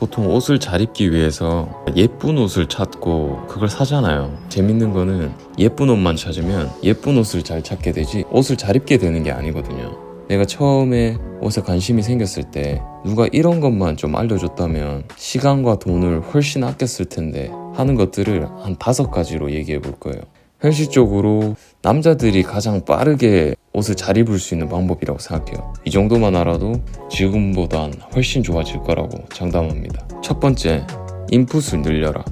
보통 옷을 잘 입기 위해서 예쁜 옷을 찾고 그걸 사잖아요. 재밌는 거는 예쁜 옷만 찾으면 예쁜 옷을 잘 찾게 되지 옷을 잘 입게 되는 게 아니거든요. 내가 처음에 옷에 관심이 생겼을 때 누가 이런 것만 좀 알려줬다면 시간과 돈을 훨씬 아꼈을 텐데 하는 것들을 한 5가지로 얘기해 볼 거예요. 현실적으로 남자들이 가장 빠르게 옷을 잘 입을 수 있는 방법이라고 생각해요. 이 정도만 알아도 지금보단 훨씬 좋아질 거라고 장담합니다. 첫 번째, 인풋을 늘려라.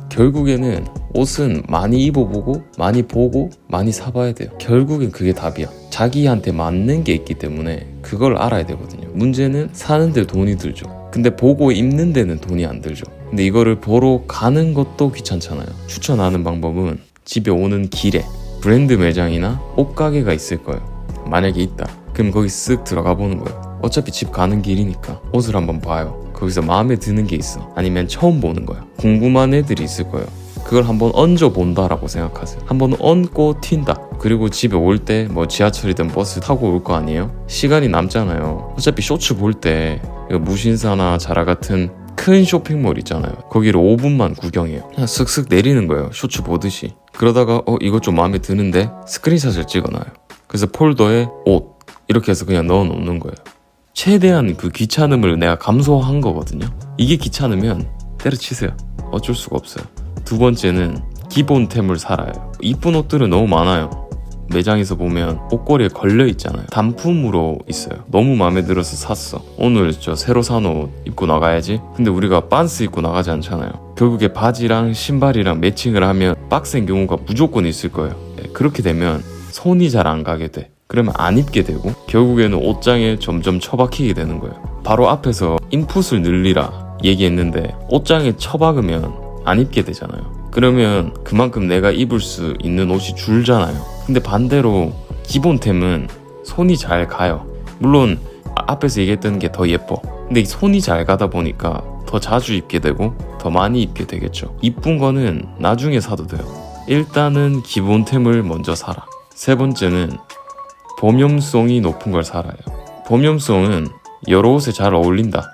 결국에는 옷은 많이 입어보고 많이 보고 많이 사봐야 돼요. 결국엔 그게 답이야. 자기한테 맞는 게 있기 때문에 그걸 알아야 되거든요. 문제는 사는데 돈이 들죠. 근데 보고 입는 데는 돈이 안 들죠. 근데 이거를 보러 가는 것도 귀찮잖아요. 추천하는 방법은 집에 오는 길에 브랜드 매장이나 옷가게가 있을 거예요. 만약에 있다, 그럼 거기 쓱 들어가 보는 거예요. 어차피 집 가는 길이니까 옷을 한번 봐요. 거기서 마음에 드는 게 있어. 아니면 처음 보는 거예요. 궁금한 애들이 있을 거예요. 그걸 한번 얹어 본다라고 생각하세요. 한번 얹고 튄다. 그리고 집에 올 때 뭐 지하철이든 버스 타고 올 거 아니에요? 시간이 남잖아요. 어차피 쇼츠 볼 때 무신사나 자라 같은 큰 쇼핑몰 있잖아요. 거기를 5분만 구경해요. 그냥 슥슥 내리는 거예요. 쇼츠 보듯이. 그러다가 이거 좀 마음에 드는데 스크린샷을 찍어놔요. 그래서 폴더에 옷 이렇게 해서 그냥 넣어 놓는 거예요. 최대한 그 귀찮음을 내가 감소한 거거든요. 이게 귀찮으면 때려치세요. 어쩔 수가 없어요. 두 번째는 기본템을 살아요. 이쁜 옷들은 너무 많아요. 매장에서 보면 옷걸이에 걸려 있잖아요. 단품으로 있어요. 너무 마음에 들어서 샀어. 오늘 저 새로 산 옷 입고 나가야지. 근데 우리가 반스 입고 나가지 않잖아요. 결국에 바지랑 신발이랑 매칭을 하면 빡센 경우가 무조건 있을 거예요. 그렇게 되면 손이 잘 안 가게 돼. 그러면 안 입게 되고 결국에는 옷장에 점점 처박히게 되는 거예요. 바로 앞에서 인풋을 늘리라 얘기했는데 옷장에 처박으면 안 입게 되잖아요. 그러면 그만큼 내가 입을 수 있는 옷이 줄잖아요. 근데 반대로 기본템은 손이 잘 가요. 물론 앞에서 얘기했던 게 더 예뻐. 근데 손이 잘 가다 보니까 더 자주 입게 되고 더 많이 입게 되겠죠. 이쁜 거는 나중에 사도 돼요. 일단은 기본템을 먼저 사라. 세 번째는 범용성이 높은 걸 살아요. 범용성은 여러 옷에 잘 어울린다,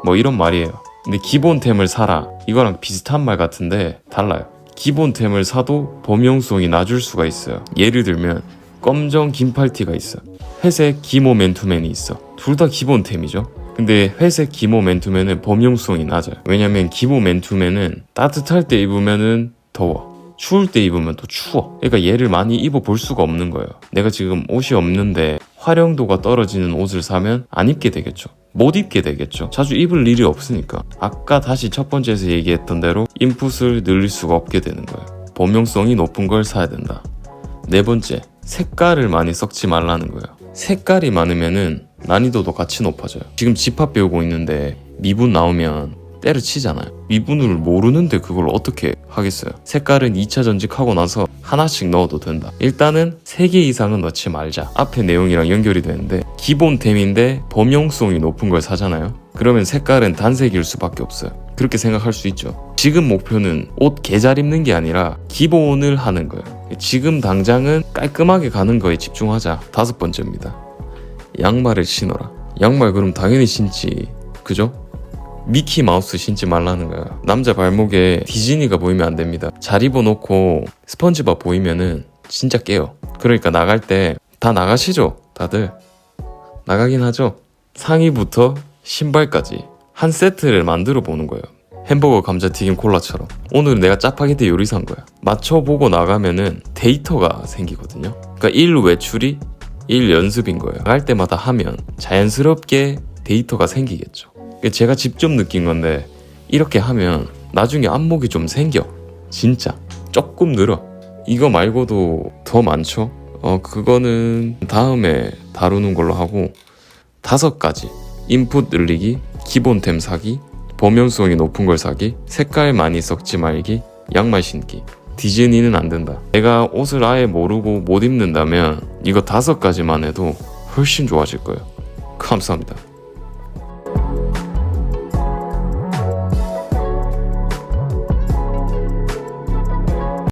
뭐 이런 말이에요. 근데 기본템을 사라, 이거랑 비슷한 말 같은데 달라요. 기본템을 사도 범용성이 낮을 수가 있어요. 예를 들면 검정 긴팔티가 있어. 회색 기모 맨투맨이 있어. 둘 다 기본템이죠. 근데 회색 기모 맨투맨은 범용성이 낮아요. 왜냐면 기모 맨투맨은 따뜻할 때 입으면은 더워, 추울 때 입으면 또 추워. 그러니까 얘를 많이 입어볼 수가 없는 거예요. 내가 지금 옷이 없는데 활용도가 떨어지는 옷을 사면 안 입게 되겠죠. 못 입게 되겠죠. 자주 입을 일이 없으니까. 아까 다시 첫 번째에서 얘기했던 대로 인풋을 늘릴 수가 없게 되는 거예요. 범용성이 높은 걸 사야 된다. 네 번째, 색깔을 많이 섞지 말라는 거예요. 색깔이 많으면은 난이도도 같이 높아져요. 지금 집합 배우고 있는데 미분 나오면 때려치잖아요. 미분을 모르는데 그걸 어떻게 하겠어요. 색깔은 2차 전직하고 나서 하나씩 넣어도 된다. 일단은 3개 이상은 넣지 말자. 앞에 내용이랑 연결이 되는데 기본템인데 범용성이 높은 걸 사잖아요. 그러면 색깔은 단색일 수밖에 없어요. 그렇게 생각할 수 있죠. 지금 목표는 옷 개 잘 입는 게 아니라 기본을 하는 거예요. 지금 당장은 깔끔하게 가는 거에 집중하자. 5번째입니다. 양말을 신어라. 양말 그럼 당연히 신지, 그죠? 미키 마우스 신지 말라는 거야. 남자 발목에 디즈니가 보이면 안 됩니다. 잘 입어놓고 스펀지밥 보이면은 진짜 깨요. 그러니까 나갈 때 다 나가시죠? 다들 나가긴 하죠. 상의부터 신발까지 한 세트를 만들어 보는 거예요. 햄버거, 감자튀김, 콜라처럼. 오늘은 내가 짜파게티 요리 산 거야. 맞춰보고 나가면은 데이터가 생기거든요. 그러니까 1 외출이 1 연습인 거예요. 나갈 때마다 하면 자연스럽게 데이터가 생기겠죠. 제가 직접 느낀 건데 이렇게 하면 나중에 안목이 좀 생겨. 진짜 조금 늘어. 이거 말고도 더 많죠. 그거는 다음에 다루는 걸로 하고, 5가지. 인풋 늘리기, 기본템 사기, 범용성이 높은 걸 사기, 색깔 많이 섞지 말기, 양말 신기. 디즈니는 안 된다. 내가 옷을 아예 모르고 못 입는다면 이거 5가지만 해도 훨씬 좋아질 거예요. 감사합니다.